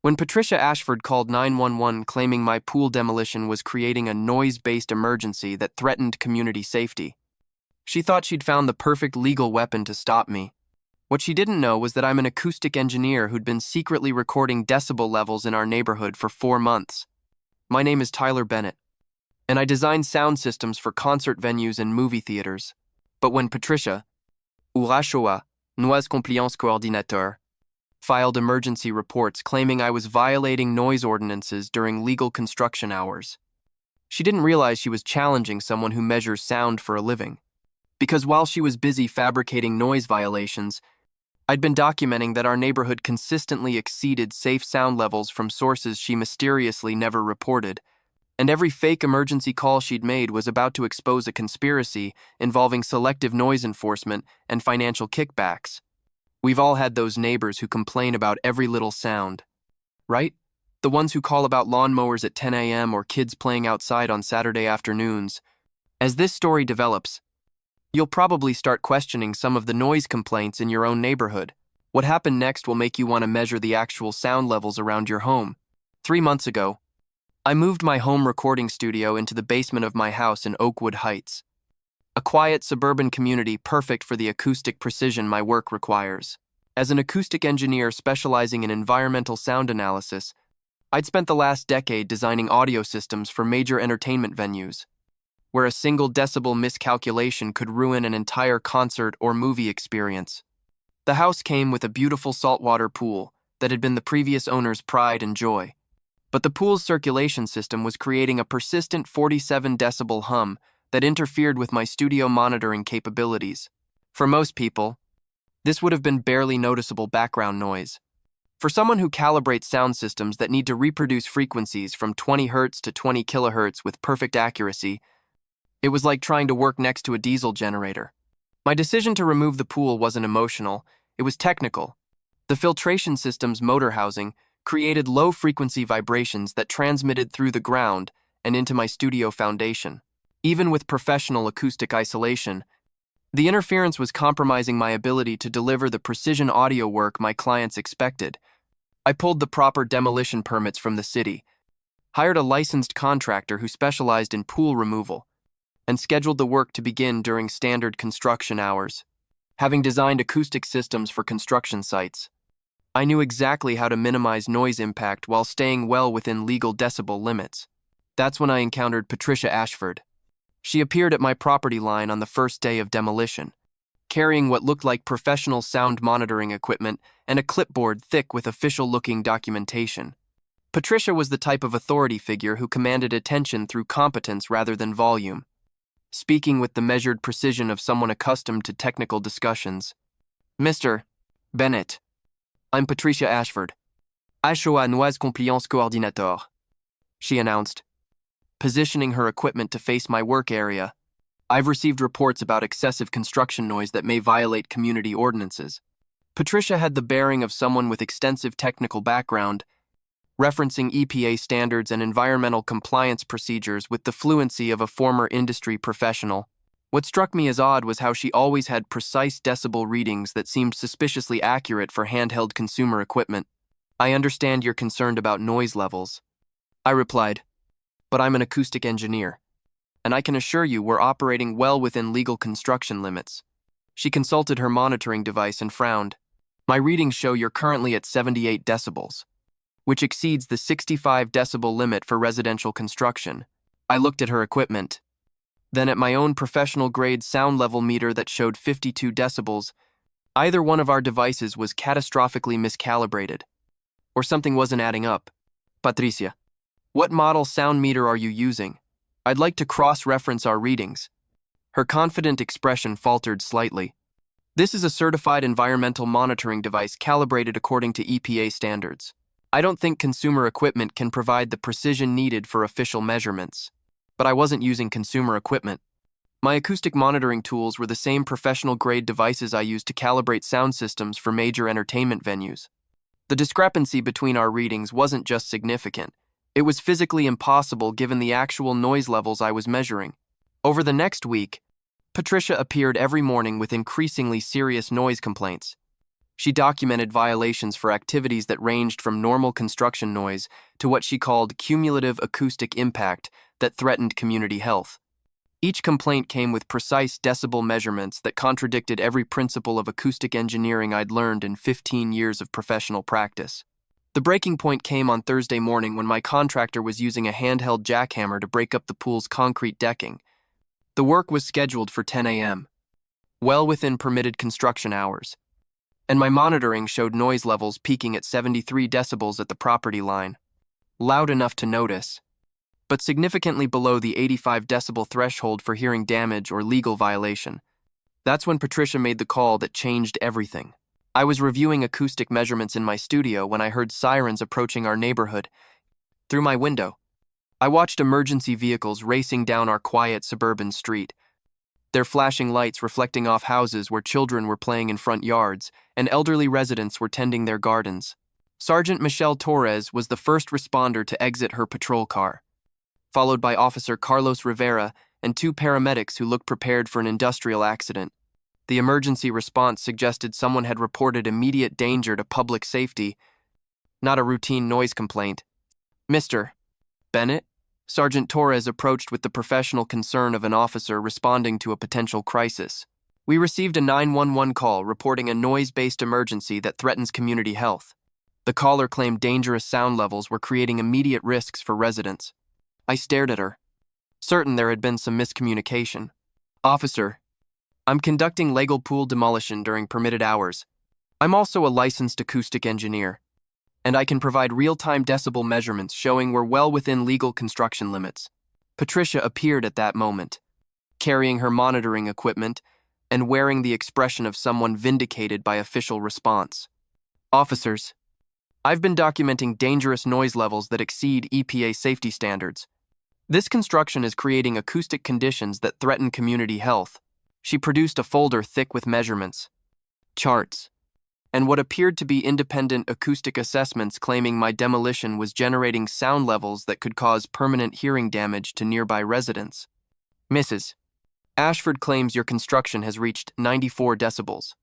When Patricia Ashford called 911 claiming my pool demolition was creating a noise-based emergency that threatened community safety, she thought she'd found the perfect legal weapon to stop me. What she didn't know was that I'm an acoustic engineer who'd been secretly recording decibel levels in our neighborhood for 4 months. My name is Tyler Bennett, and I design sound systems for concert venues and movie theaters. But when Patricia, ou HOA, Noise Compliance Coordinateur, filed emergency reports claiming I was violating noise ordinances during legal construction hours, she didn't realize she was challenging someone who measures sound for a living. Because while she was busy fabricating noise violations, I'd been documenting that our neighborhood consistently exceeded safe sound levels from sources she mysteriously never reported, and every fake emergency call she'd made was about to expose a conspiracy involving selective noise enforcement and financial kickbacks. We've all had those neighbors who complain about every little sound, right? The ones who call about lawnmowers at 10 a.m. or kids playing outside on Saturday afternoons. As this story develops, you'll probably start questioning some of the noise complaints in your own neighborhood. What happened next will make you want to measure the actual sound levels around your home. 3 months ago, I moved my home recording studio into the basement of my house in Oakwood Heights, a quiet suburban community perfect for the acoustic precision my work requires. As an acoustic engineer specializing in environmental sound analysis, I'd spent the last decade designing audio systems for major entertainment venues, where a single decibel miscalculation could ruin an entire concert or movie experience. The house came with a beautiful saltwater pool that had been the previous owner's pride and joy. But the pool's circulation system was creating a persistent 47 decibel hum that interfered with my studio monitoring capabilities. For most people, this would have been barely noticeable background noise. For someone who calibrates sound systems that need to reproduce frequencies from 20 Hz to 20 kHz with perfect accuracy, it was like trying to work next to a diesel generator. My decision to remove the pool wasn't emotional, it was technical. The filtration system's motor housing created low-frequency vibrations that transmitted through the ground and into my studio foundation. Even with professional acoustic isolation, the interference was compromising my ability to deliver the precision audio work my clients expected. I pulled the proper demolition permits from the city, hired a licensed contractor who specialized in pool removal, and scheduled the work to begin during standard construction hours. Having designed acoustic systems for construction sites, I knew exactly how to minimize noise impact while staying well within legal decibel limits. That's when I encountered Patricia Ashford. She appeared at my property line on the first day of demolition, carrying what looked like professional sound monitoring equipment and a clipboard thick with official-looking documentation. Patricia was the type of authority figure who commanded attention through competence rather than volume, speaking with the measured precision of someone accustomed to technical discussions. "Mr. Bennett, I'm Patricia Ashford, HOA Noise Compliance Coordinateur," she announced, positioning her equipment to face my work area. "I've received reports about excessive construction noise that may violate community ordinances." Patricia had the bearing of someone with extensive technical background, referencing EPA standards and environmental compliance procedures with the fluency of a former industry professional. What struck me as odd was how she always had precise decibel readings that seemed suspiciously accurate for handheld consumer equipment. "I understand you're concerned about noise levels," I replied, "but I'm an acoustic engineer, and I can assure you we're operating well within legal construction limits." She consulted her monitoring device and frowned. "My readings show you're currently at 78 decibels, which exceeds the 65 decibel limit for residential construction." I looked at her equipment, then at my own professional-grade sound level meter that showed 52 decibels. Either one of our devices was catastrophically miscalibrated, or something wasn't adding up. "Patricia, what model sound meter are you using? I'd like to cross-reference our readings." Her confident expression faltered slightly. "This is a certified environmental monitoring device calibrated according to EPA standards. I don't think consumer equipment can provide the precision needed for official measurements." But I wasn't using consumer equipment. My acoustic monitoring tools were the same professional-grade devices I used to calibrate sound systems for major entertainment venues. The discrepancy between our readings wasn't just significant. It was physically impossible given the actual noise levels I was measuring. Over the next week, Patricia appeared every morning with increasingly serious noise complaints. She documented violations for activities that ranged from normal construction noise to what she called cumulative acoustic impact that threatened community health. Each complaint came with precise decibel measurements that contradicted every principle of acoustic engineering I'd learned in 15 years of professional practice. The breaking point came on Thursday morning when my contractor was using a handheld jackhammer to break up the pool's concrete decking. The work was scheduled for 10 a.m., well within permitted construction hours, and my monitoring showed noise levels peaking at 73 decibels at the property line, loud enough to notice, but significantly below the 85 decibel threshold for hearing damage or legal violation. That's when Patricia made the call that changed everything. I was reviewing acoustic measurements in my studio when I heard sirens approaching our neighborhood. Through my window, I watched emergency vehicles racing down our quiet suburban street, their flashing lights reflecting off houses where children were playing in front yards and elderly residents were tending their gardens. Sergeant Michelle Torres was the first responder to exit her patrol car, followed by Officer Carlos Rivera and two paramedics who looked prepared for an industrial accident. The emergency response suggested someone had reported immediate danger to public safety, not a routine noise complaint. Mr. Bennett? Sergeant Torres approached with the professional concern of an officer responding to a potential crisis. We received a 911 call reporting a noise-based emergency that threatens community health. The caller claimed dangerous sound levels were creating immediate risks for residents. I stared at her, certain there had been some miscommunication. Officer, I'm conducting legal pool demolition during permitted hours. I'm also a licensed acoustic engineer, and I can provide real-time decibel measurements showing we're well within legal construction limits. Patricia appeared at that moment, carrying her monitoring equipment and wearing the expression of someone vindicated by official response. Officers, I've been documenting dangerous noise levels that exceed EPA safety standards. This construction is creating acoustic conditions that threaten community health. She produced a folder thick with measurements, charts, and what appeared to be independent acoustic assessments claiming my demolition was generating sound levels that could cause permanent hearing damage to nearby residents. Mrs. Ashford claims your construction has reached 94 decibels,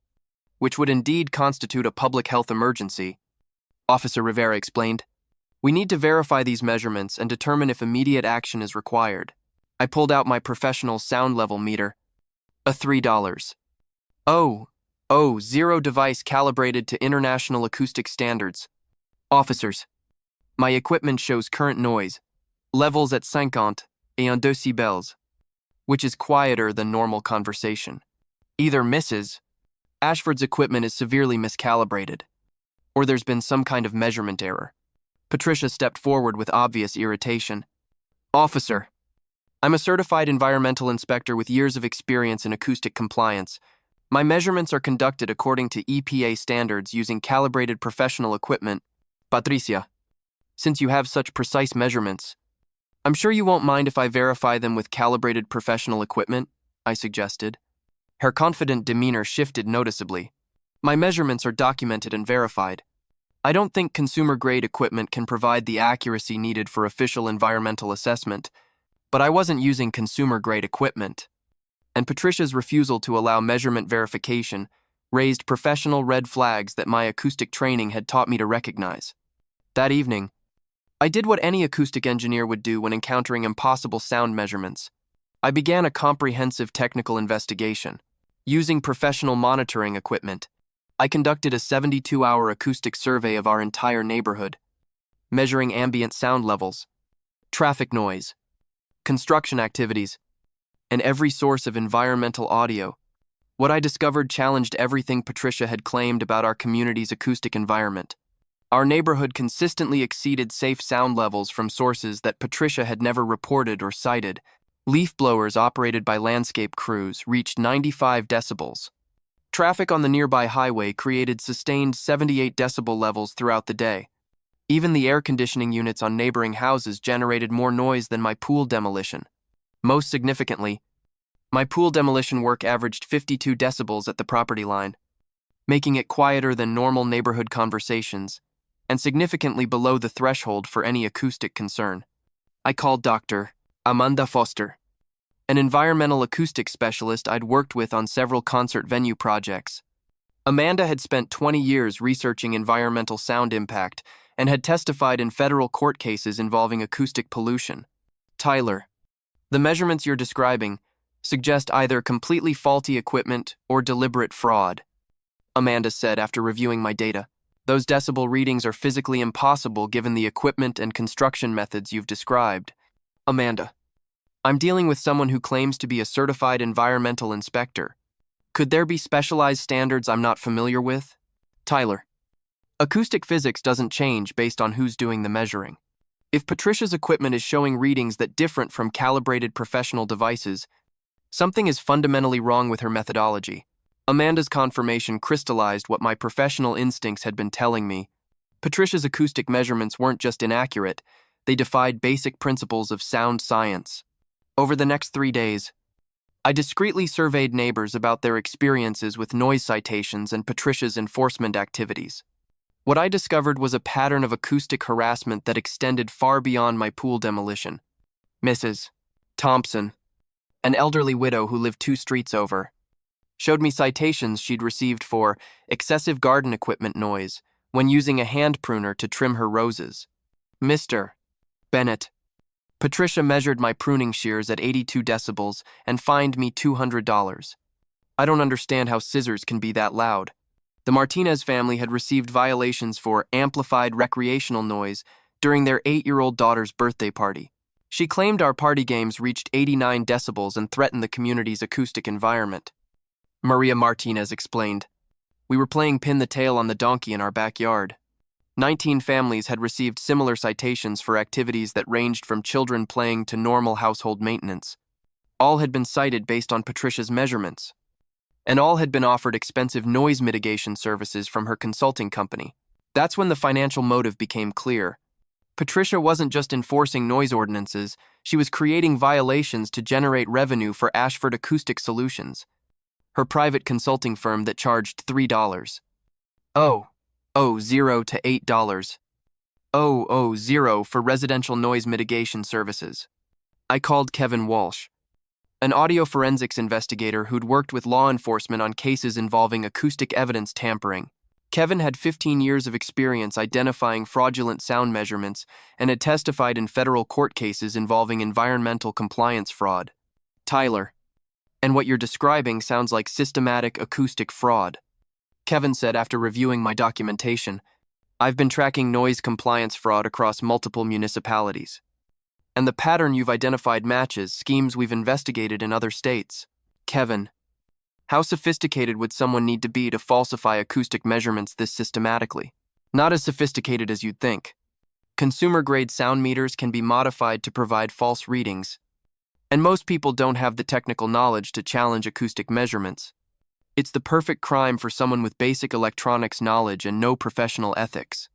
which would indeed constitute a public health emergency, Officer Rivera explained. We need to verify these measurements and determine if immediate action is required. I pulled out my professional sound level meter. A $3. Zero device calibrated to international acoustic standards. Officers, my equipment shows current noise, levels at 50 et 2 decibels, which is quieter than normal conversation. Either Mrs. Ashford's equipment is severely miscalibrated, or there's been some kind of measurement error. Patricia stepped forward with obvious irritation. Officer, I'm a certified environmental inspector with years of experience in acoustic compliance. My measurements are conducted according to EPA standards using calibrated professional equipment. Patricia, since you have such precise measurements, I'm sure you won't mind if I verify them with calibrated professional equipment, I suggested. Her confident demeanor shifted noticeably. My measurements are documented and verified. I don't think consumer-grade equipment can provide the accuracy needed for official environmental assessment, but I wasn't using consumer-grade equipment. And Patricia's refusal to allow measurement verification raised professional red flags that my acoustic training had taught me to recognize. That evening, I did what any acoustic engineer would do when encountering impossible sound measurements. I began a comprehensive technical investigation. Using professional monitoring equipment, I conducted a 72-hour acoustic survey of our entire neighborhood, measuring ambient sound levels, traffic noise, construction activities, and every source of environmental audio. What I discovered challenged everything Patricia had claimed about our community's acoustic environment. Our neighborhood consistently exceeded safe sound levels from sources that Patricia had never reported or cited. Leaf blowers operated by landscape crews reached 95 decibels. Traffic on the nearby highway created sustained 78 decibel levels throughout the day. Even the air conditioning units on neighboring houses generated more noise than my pool demolition. Most significantly, my pool demolition work averaged 52 decibels at the property line, making it quieter than normal neighborhood conversations, and significantly below the threshold for any acoustic concern. I called Dr. Amanda Foster, an environmental acoustic specialist I'd worked with on several concert venue projects. Amanda had spent 20 years researching environmental sound impact and had testified in federal court cases involving acoustic pollution. Tyler, the measurements you're describing suggest either completely faulty equipment or deliberate fraud, Amanda said after reviewing my data. Those decibel readings are physically impossible given the equipment and construction methods you've described. Amanda, I'm dealing with someone who claims to be a certified environmental inspector. Could there be specialized standards I'm not familiar with? Tyler, acoustic physics doesn't change based on who's doing the measuring. If Patricia's equipment is showing readings that differ from calibrated professional devices, something is fundamentally wrong with her methodology. Amanda's confirmation crystallized what my professional instincts had been telling me. Patricia's acoustic measurements weren't just inaccurate, they defied basic principles of sound science. Over the next 3 days, I discreetly surveyed neighbors about their experiences with noise citations and Patricia's enforcement activities. What I discovered was a pattern of acoustic harassment that extended far beyond my pool demolition. Mrs. Thompson, an elderly widow who lived 2 streets over, showed me citations she'd received for excessive garden equipment noise when using a hand pruner to trim her roses. Mr. Bennett, Patricia measured my pruning shears at 82 decibels and fined me $200. I don't understand how scissors can be that loud. The Martinez family had received violations for amplified recreational noise during their 8-year-old daughter's birthday party. She claimed our party games reached 89 decibels and threatened the community's acoustic environment. Maria Martinez explained, "We were playing pin the tail on the donkey in our backyard. 19 families had received similar citations for activities that ranged from children playing to normal household maintenance. All had been cited based on Patricia's measurements, and all had been offered expensive noise mitigation services from her consulting company. That's when the financial motive became clear. Patricia wasn't just enforcing noise ordinances, she was creating violations to generate revenue for Ashford Acoustic Solutions, her private consulting firm that charged $3. $0 to $8. $0 for residential noise mitigation services. I called Kevin Walsh, an audio forensics investigator who'd worked with law enforcement on cases involving acoustic evidence tampering. Kevin had 15 years of experience identifying fraudulent sound measurements and had testified in federal court cases involving environmental compliance fraud. Tyler, and what you're describing sounds like systematic acoustic fraud, Kevin said after reviewing my documentation. I've been tracking noise compliance fraud across multiple municipalities, and the pattern you've identified matches schemes we've investigated in other states. Kevin, how sophisticated would someone need to be to falsify acoustic measurements this systematically? Not as sophisticated as you'd think. Consumer-grade sound meters can be modified to provide false readings, and most people don't have the technical knowledge to challenge acoustic measurements. It's the perfect crime for someone with basic electronics knowledge and no professional ethics.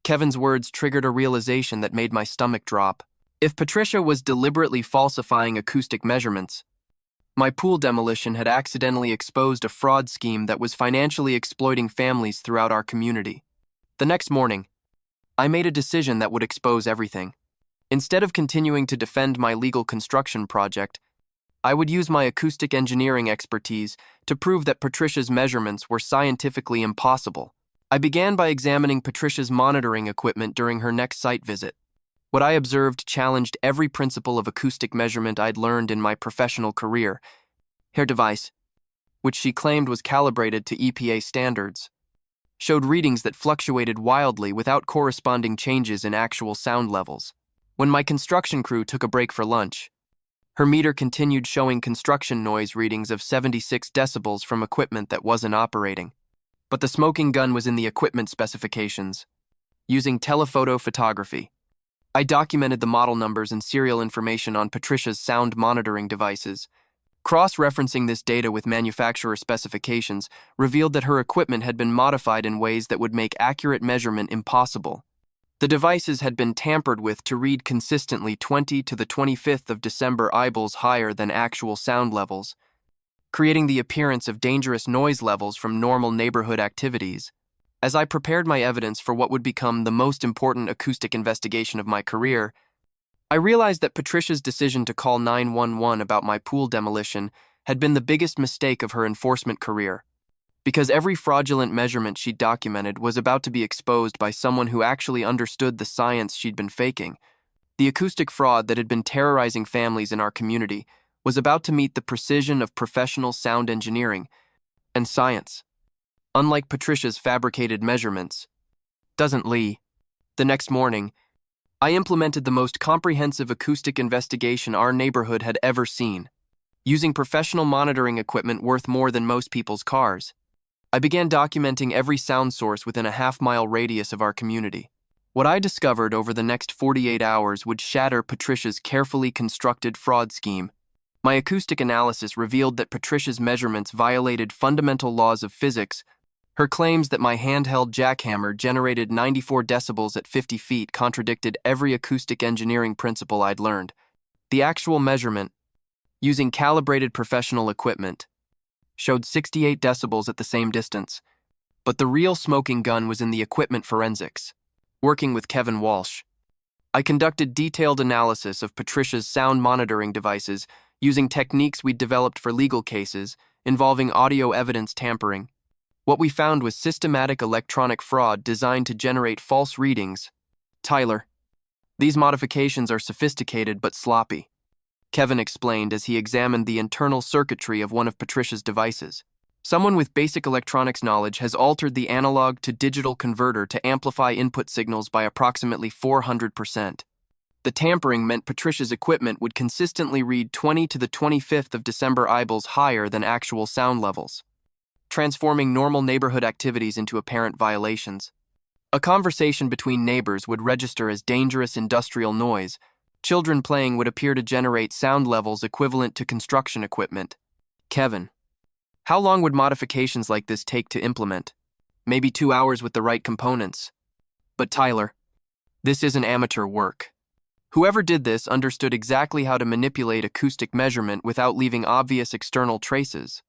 Kevin's words triggered a realization that made my stomach drop. If Patricia was deliberately falsifying acoustic measurements, my pool demolition had accidentally exposed a fraud scheme that was financially exploiting families throughout our community. The next morning, I made a decision that would expose everything. Instead of continuing to defend my legal construction project, I would use my acoustic engineering expertise to prove that Patricia's measurements were scientifically impossible. I began by examining Patricia's monitoring equipment during her next site visit. What I observed challenged every principle of acoustic measurement I'd learned in my professional career. Her device, which she claimed was calibrated to EPA standards, showed readings that fluctuated wildly without corresponding changes in actual sound levels. When my construction crew took a break for lunch, her meter continued showing construction noise readings of 76 decibels from equipment that wasn't operating. But the smoking gun was in the equipment specifications. Using telephoto photography, I documented the model numbers and serial information on Patricia's sound monitoring devices. Cross-referencing this data with manufacturer specifications revealed that her equipment had been modified in ways that would make accurate measurement impossible. The devices had been tampered with to read consistently 20 to the 25th of December IBLs higher than actual sound levels, creating the appearance of dangerous noise levels from normal neighborhood activities. As I prepared my evidence for what would become the most important acoustic investigation of my career, I realized that Patricia's decision to call 911 about my pool demolition had been the biggest mistake of her enforcement career. because every fraudulent measurement she'd documented was about to be exposed by someone who actually understood the science she'd been faking. The acoustic fraud that had been terrorizing families in our community was about to meet the precision of professional sound engineering and science. Unlike Patricia's fabricated measurements, doesn't Lee? The next morning, I implemented the most comprehensive acoustic investigation our neighborhood had ever seen. Using professional monitoring equipment worth more than most people's cars, I began documenting every sound source within a half-mile radius of our community. What I discovered over the next 48 hours would shatter Patricia's carefully constructed fraud scheme. My acoustic analysis revealed that Patricia's measurements violated fundamental laws of physics. Her claims that my handheld jackhammer generated 94 decibels at 50 feet contradicted every acoustic engineering principle I'd learned. The actual measurement, using calibrated professional equipment, showed 68 decibels at the same distance. But the real smoking gun was in the equipment forensics. Working with Kevin Walsh, I conducted detailed analysis of Patricia's sound monitoring devices using techniques we'd developed for legal cases involving audio evidence tampering. What we found was systematic electronic fraud designed to generate false readings. Tyler, these modifications are sophisticated but sloppy, Kevin explained as he examined the internal circuitry of one of Patricia's devices. Someone with basic electronics knowledge has altered the analog to digital converter to amplify input signals by approximately 400%. The tampering meant Patricia's equipment would consistently read 20 to the 25th of December IBLs higher than actual sound levels, transforming normal neighborhood activities into apparent violations. A conversation between neighbors would register as dangerous industrial noise. Children playing would appear to generate sound levels equivalent to construction equipment. Kevin, how long would modifications like this take to implement? Maybe 2 hours with the right components. But Tyler, this isn't amateur work. Whoever did this understood exactly how to manipulate acoustic measurement without leaving obvious external traces.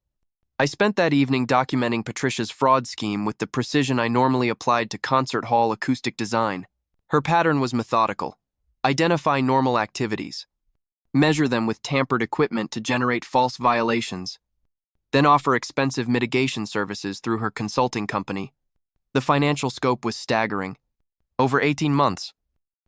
I spent that evening documenting Patricia's fraud scheme with the precision I normally applied to concert hall acoustic design. Her pattern was methodical. Identify normal activities, measure them with tampered equipment to generate false violations, then offer expensive mitigation services through her consulting company. The financial scope was staggering. Over 18 months,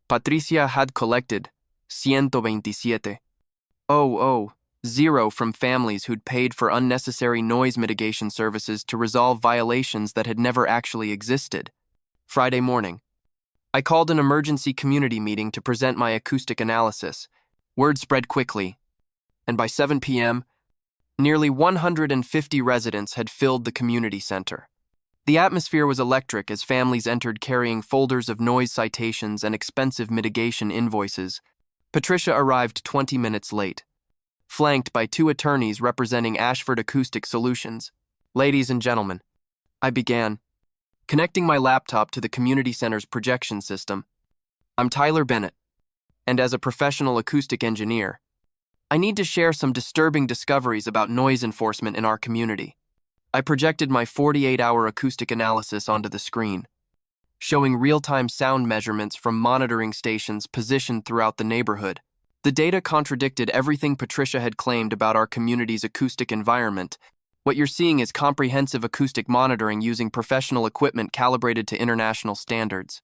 Patricia had collected 127,000 from families who'd paid for unnecessary noise mitigation services to resolve violations that had never actually existed. Friday morning, I called an emergency community meeting to present my acoustic analysis. Word spread quickly, and by 7 p.m., nearly 150 residents had filled the community center. The atmosphere was electric as families entered carrying folders of noise citations and expensive mitigation invoices. Patricia arrived 20 minutes late, flanked by 2 attorneys representing Ashford Acoustic Solutions. Ladies and gentlemen, I began, connecting my laptop to the community center's projection system. I'm Tyler Bennett, and as a professional acoustic engineer, I need to share some disturbing discoveries about noise enforcement in our community. I projected my 48-hour acoustic analysis onto the screen, showing real-time sound measurements from monitoring stations positioned throughout the neighborhood. The data contradicted everything Patricia had claimed about our community's acoustic environment. What you're seeing is comprehensive acoustic monitoring using professional equipment calibrated to international standards.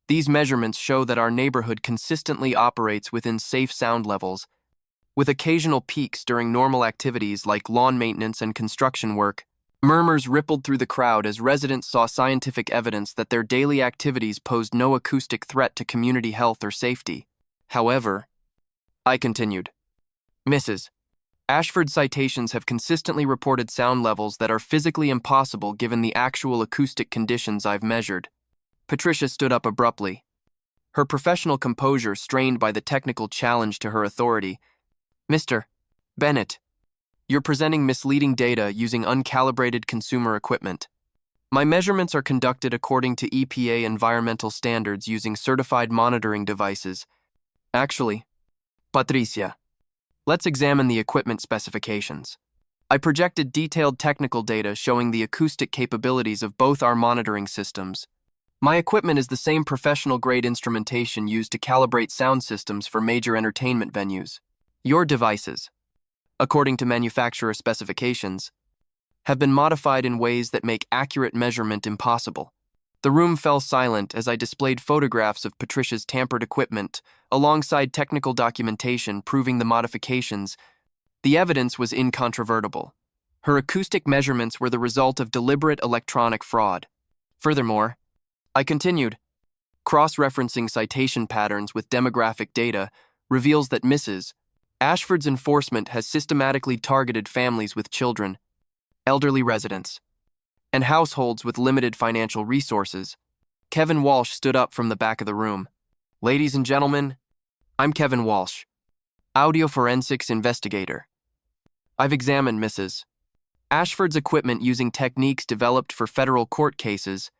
These measurements show that our neighborhood consistently operates within safe sound levels, with occasional peaks during normal activities like lawn maintenance and construction work. Murmurs rippled through the crowd as residents saw scientific evidence that their daily activities posed no acoustic threat to community health or safety. However, I continued, Mrs. Ashford citations have consistently reported sound levels that are physically impossible given the actual acoustic conditions I've measured. Patricia stood up abruptly, her professional composure strained by the technical challenge to her authority. Mr. Bennett, you're presenting misleading data using uncalibrated consumer equipment. My measurements are conducted according to EPA environmental standards using certified monitoring devices. Actually, Patricia, let's examine the equipment specifications. I projected detailed technical data showing the acoustic capabilities of both our monitoring systems. My equipment is the same professional-grade instrumentation used to calibrate sound systems for major entertainment venues. Your devices, according to manufacturer specifications, have been modified in ways that make accurate measurement impossible. The room fell silent as I displayed photographs of Patricia's tampered equipment, alongside technical documentation proving the modifications. The evidence was incontrovertible. Her acoustic measurements were the result of deliberate electronic fraud. Furthermore, I continued, cross-referencing citation patterns with demographic data reveals that Mrs. Ashford's enforcement has systematically targeted families with children, elderly residents, and households with limited financial resources. Kevin Walsh stood up from the back of the room. Ladies and gentlemen, I'm Kevin Walsh, audio forensics investigator. I've examined Mrs. Ashford's equipment using techniques developed for federal court cases.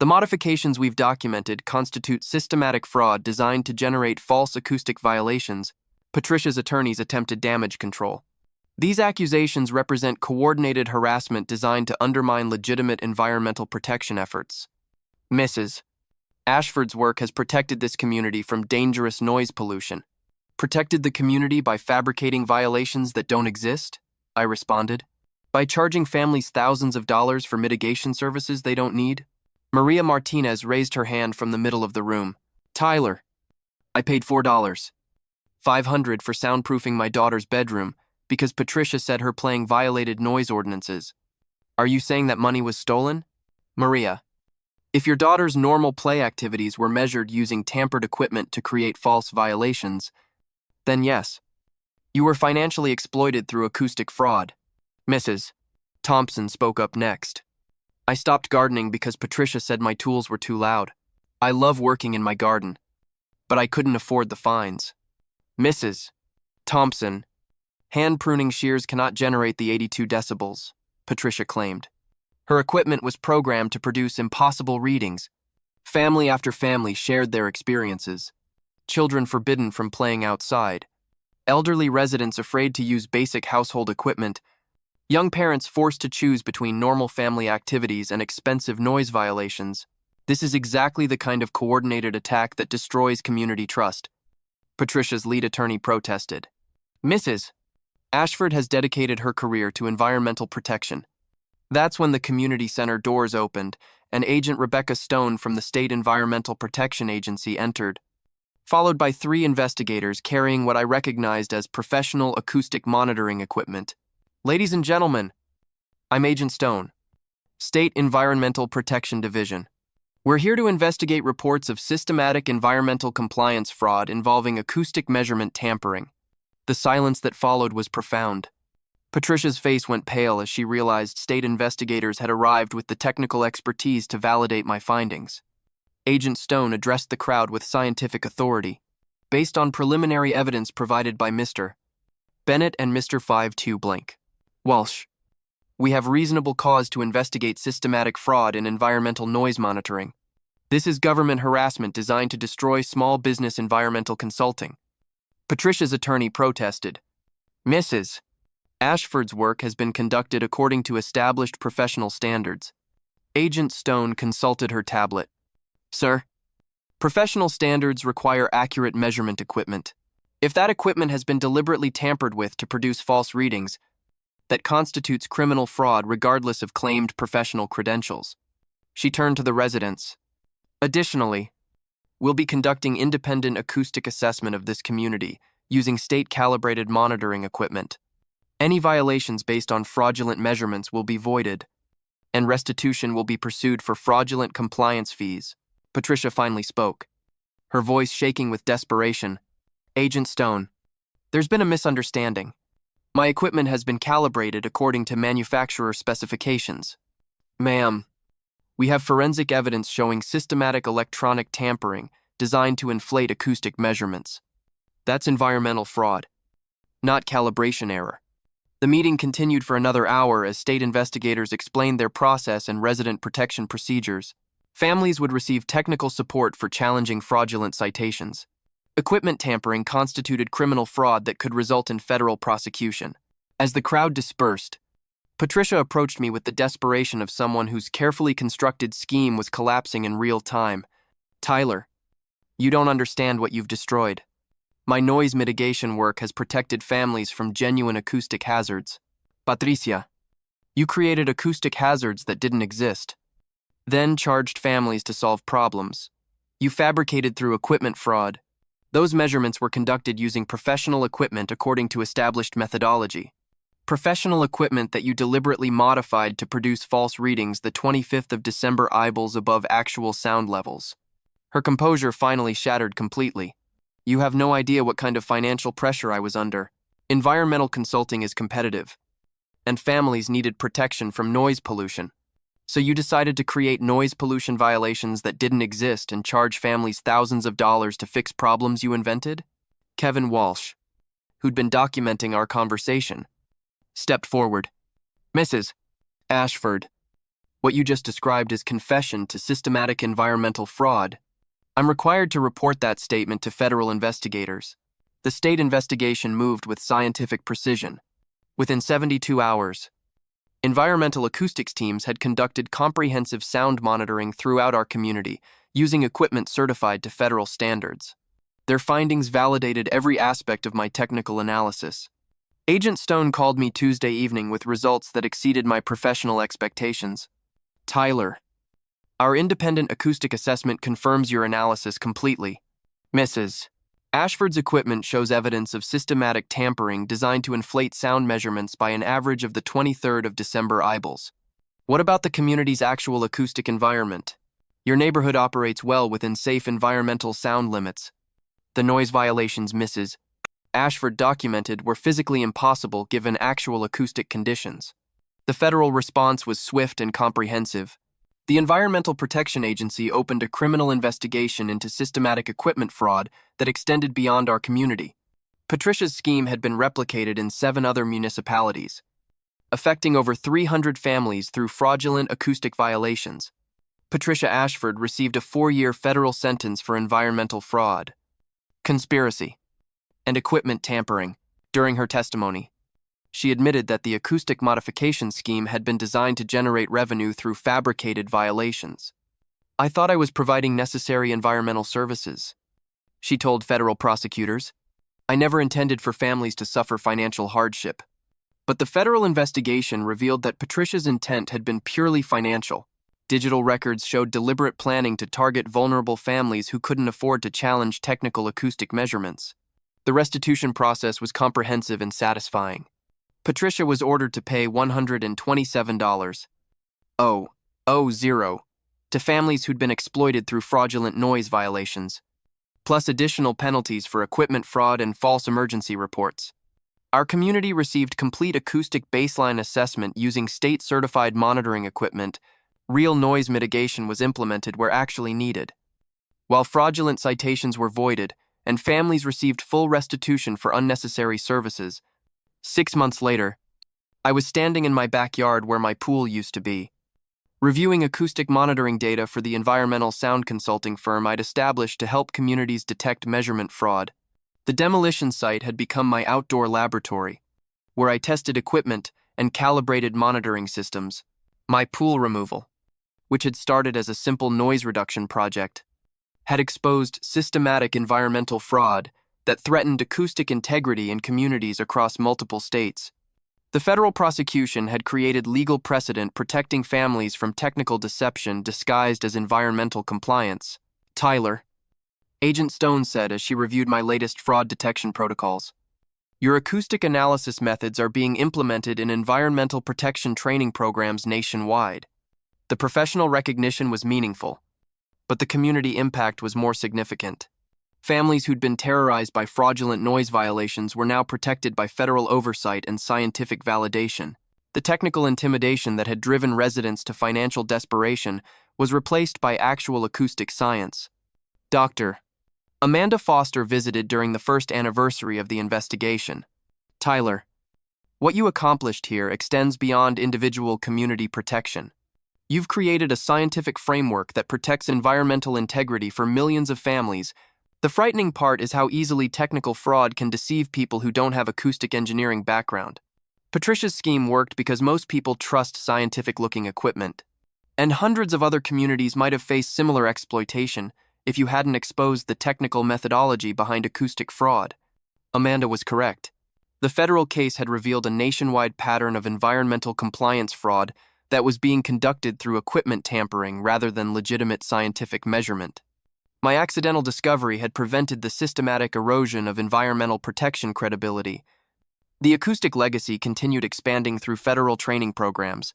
The modifications we've documented constitute systematic fraud designed to generate false acoustic violations. Patricia's attorneys attempted damage control. These accusations represent coordinated harassment designed to undermine legitimate environmental protection efforts. Mrs. Ashford's work has protected this community from dangerous noise pollution. Protected the community by fabricating violations that don't exist? I responded. By charging families thousands of dollars for mitigation services they don't need? Maria Martinez raised her hand from the middle of the room. Tyler, I paid $4. $500 for soundproofing my daughter's bedroom because Patricia said her playing violated noise ordinances. Are you saying that money was stolen? Maria, if your daughter's normal play activities were measured using tampered equipment to create false violations, then yes, you were financially exploited through acoustic fraud. Mrs. Thompson spoke up next. I stopped gardening because Patricia said my tools were too loud. I love working in my garden, but I couldn't afford the fines. Mrs. Thompson, hand pruning shears cannot generate the 82 decibels, Patricia claimed. Her equipment was programmed to produce impossible readings. Family after family shared their experiences. Children forbidden from playing outside. Elderly residents afraid to use basic household equipment. Young parents forced to choose between normal family activities and expensive noise violations. This is exactly the kind of coordinated attack that destroys community trust. Patricia's lead attorney protested. Mrs. Ashford has dedicated her career to environmental protection. That's when the community center doors opened and Agent Rebecca Stone from the State Environmental Protection Agency entered, followed by 3 investigators carrying what I recognized as professional acoustic monitoring equipment. Ladies and gentlemen, I'm Agent Stone, State Environmental Protection Division. We're here to investigate reports of systematic environmental compliance fraud involving acoustic measurement tampering. The silence that followed was profound. Patricia's face went pale as she realized state investigators had arrived with the technical expertise to validate my findings. Agent Stone addressed the crowd with scientific authority, based on preliminary evidence provided by Mr. Bennett and Mr. 52 blank. Walsh, we have reasonable cause to investigate systematic fraud in environmental noise monitoring. This is government harassment designed to destroy small business environmental consulting. Patricia's attorney protested. Mrs. Ashford's work has been conducted according to established professional standards. Agent Stone consulted her tablet. Sir, professional standards require accurate measurement equipment. If that equipment has been deliberately tampered with to produce false readings, that constitutes criminal fraud regardless of claimed professional credentials. She turned to the residents. Additionally, we'll be conducting independent acoustic assessment of this community using state-calibrated monitoring equipment. Any violations based on fraudulent measurements will be voided, and restitution will be pursued for fraudulent compliance fees. Patricia finally spoke, her voice shaking with desperation. Agent Stone, there's been a misunderstanding. My equipment has been calibrated according to manufacturer specifications. Ma'am, we have forensic evidence showing systematic electronic tampering designed to inflate acoustic measurements. That's environmental fraud, not calibration error. The meeting continued for another hour as state investigators explained their process and resident protection procedures. Families would receive technical support for challenging fraudulent citations. Equipment tampering constituted criminal fraud that could result in federal prosecution. As the crowd dispersed, Patricia approached me with the desperation of someone whose carefully constructed scheme was collapsing in real time. Tyler, you don't understand what you've destroyed. My noise mitigation work has protected families from genuine acoustic hazards. Patricia, You created acoustic hazards that didn't exist, then charged families to solve problems. You fabricated through equipment fraud. Those measurements were conducted using professional equipment according to established methodology. Professional equipment that you deliberately modified to produce false readings the 25th of December eyeballs above actual sound levels. Her composure finally shattered completely. You have no idea what kind of financial pressure I was under. Environmental consulting is competitive, and families needed protection from noise pollution. So you decided to create noise pollution violations that didn't exist and charge families thousands of dollars to fix problems you invented? Kevin Walsh, who'd been documenting our conversation, stepped forward. Mrs. Ashford, what you just described is confession to systematic environmental fraud. I'm required to report that statement to federal investigators. The state investigation moved with scientific precision. Within 72 hours, environmental acoustics teams had conducted comprehensive sound monitoring throughout our community, using equipment certified to federal standards. Their findings validated every aspect of my technical analysis. Agent Stone called me Tuesday evening with results that exceeded my professional expectations. Tyler, our independent acoustic assessment confirms your analysis completely. Mrs. Ashford's equipment shows evidence of systematic tampering designed to inflate sound measurements by an average of the 23rd of December eyeballs. What about the community's actual acoustic environment? Your neighborhood operates well within safe environmental sound limits. The noise violations Mrs. Ashford documented were physically impossible given actual acoustic conditions. The federal response was swift and comprehensive. The Environmental Protection Agency opened a criminal investigation into systematic equipment fraud that extended beyond our community. Patricia's scheme had been replicated in 7 other municipalities, affecting over 300 families through fraudulent acoustic violations. Patricia Ashford received a 4-year federal sentence for environmental fraud, conspiracy, and equipment tampering. During her testimony, she admitted that the acoustic modification scheme had been designed to generate revenue through fabricated violations. I thought I was providing necessary environmental services, she told federal prosecutors. I never intended for families to suffer financial hardship. But the federal investigation revealed that Patricia's intent had been purely financial. Digital records showed deliberate planning to target vulnerable families who couldn't afford to challenge technical acoustic measurements. The restitution process was comprehensive and satisfying. Patricia was ordered to pay $127.000 to families who'd been exploited through fraudulent noise violations, plus additional penalties for equipment fraud and false emergency reports. Our community received complete acoustic baseline assessment using state-certified monitoring equipment. Real noise mitigation was implemented where actually needed, while fraudulent citations were voided and families received full restitution for unnecessary services. 6 months later, I was standing in my backyard where my pool used to be, reviewing acoustic monitoring data for the environmental sound consulting firm I'd established to help communities detect measurement fraud. The demolition site had become my outdoor laboratory, where I tested equipment and calibrated monitoring systems. My pool removal, which had started as a simple noise reduction project, had exposed systematic environmental fraud that threatened acoustic integrity in communities across multiple states. The federal prosecution had created legal precedent protecting families from technical deception disguised as environmental compliance. Tyler, Agent Stone said as she reviewed my latest fraud detection protocols, your acoustic analysis methods are being implemented in environmental protection training programs nationwide. The professional recognition was meaningful, but the community impact was more significant. Families who'd been terrorized by fraudulent noise violations were now protected by federal oversight and scientific validation. The technical intimidation that had driven residents to financial desperation was replaced by actual acoustic science. Dr. Amanda Foster visited during the first anniversary of the investigation. Tyler, what you accomplished here extends beyond individual community protection. You've created a scientific framework that protects environmental integrity for millions of families. The frightening part is how easily technical fraud can deceive people who don't have acoustic engineering background. Patricia's scheme worked because most people trust scientific-looking equipment, and hundreds of other communities might have faced similar exploitation if you hadn't exposed the technical methodology behind acoustic fraud. Amanda was correct. The federal case had revealed a nationwide pattern of environmental compliance fraud that was being conducted through equipment tampering rather than legitimate scientific measurement. My accidental discovery had prevented the systematic erosion of environmental protection credibility. The acoustic legacy continued expanding through federal training programs.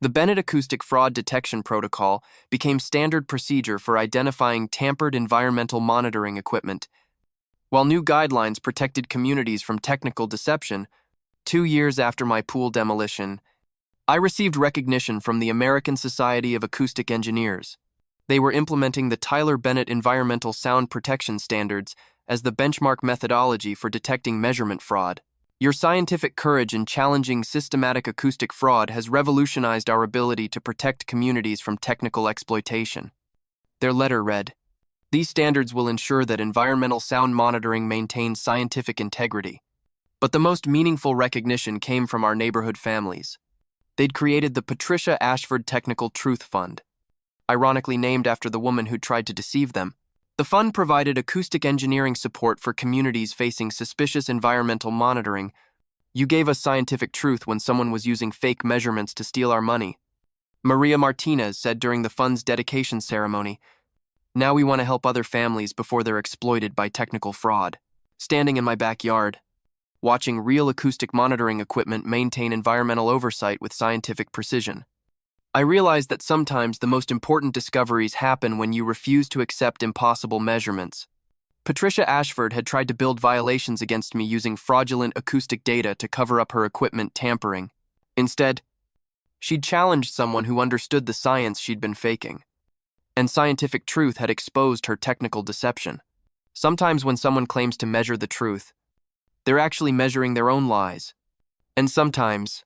The Bennett Acoustic Fraud Detection Protocol became standard procedure for identifying tampered environmental monitoring equipment. While new guidelines protected communities from technical deception, 2 years after my pool demolition, I received recognition from the American Society of Acoustic Engineers. They were implementing the Tyler Bennett Environmental Sound Protection Standards as the benchmark methodology for detecting measurement fraud. Your scientific courage in challenging systematic acoustic fraud has revolutionized our ability to protect communities from technical exploitation. Their letter read, "These standards will ensure that environmental sound monitoring maintains scientific integrity." But the most meaningful recognition came from our neighborhood families. They'd created the Patricia Ashford Technical Truth Fund, ironically named after the woman who tried to deceive them. The fund provided acoustic engineering support for communities facing suspicious environmental monitoring. "You gave us scientific truth when someone was using fake measurements to steal our money," Maria Martinez said during the fund's dedication ceremony. "Now we want to help other families before they're exploited by technical fraud." Standing in my backyard, watching real acoustic monitoring equipment maintain environmental oversight with scientific precision, I realized that sometimes the most important discoveries happen when you refuse to accept impossible measurements. Patricia Ashford had tried to build violations against me using fraudulent acoustic data to cover up her equipment tampering. Instead, she'd challenged someone who understood the science she'd been faking. And scientific truth had exposed her technical deception. Sometimes when someone claims to measure the truth, they're actually measuring their own lies. And sometimes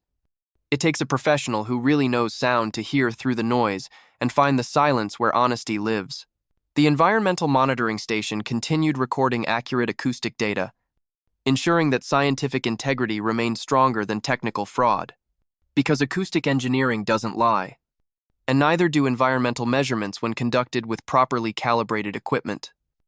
it takes a professional who really knows sound to hear through the noise and find the silence where honesty lives. The environmental monitoring station continued recording accurate acoustic data, ensuring that scientific integrity remained stronger than technical fraud. Because acoustic engineering doesn't lie, and neither do environmental measurements when conducted with properly calibrated equipment.